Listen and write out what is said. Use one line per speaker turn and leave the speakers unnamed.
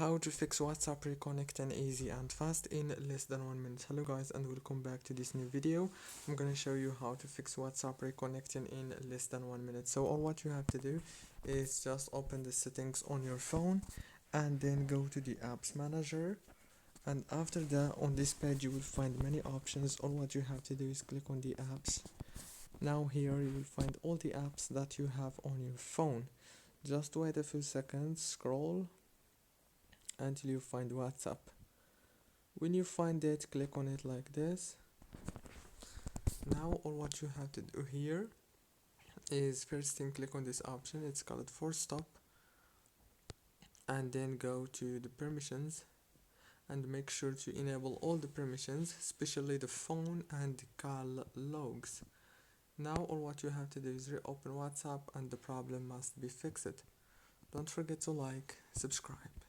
How to fix WhatsApp reconnecting easy and fast in less than 1 minute. Hello guys, and welcome back to this new video. I'm gonna show you how to fix WhatsApp reconnecting in less than 1 minute. So all what you have to do is just open the settings on your phone and then go to the apps manager, and after that on this page you will find many options. All what you have to do is click on the apps. Now here you will find all the apps that you have on your phone. Just wait a few seconds, scroll until you find WhatsApp. When you find it, click on it like this. Now all what you have to do here is first thing click on this option, it's called force stop, and then go to the permissions and make sure to enable all the permissions, especially the phone and the call logs. Now all what you have to do is reopen WhatsApp and the problem must be fixed. Don't forget to like, subscribe.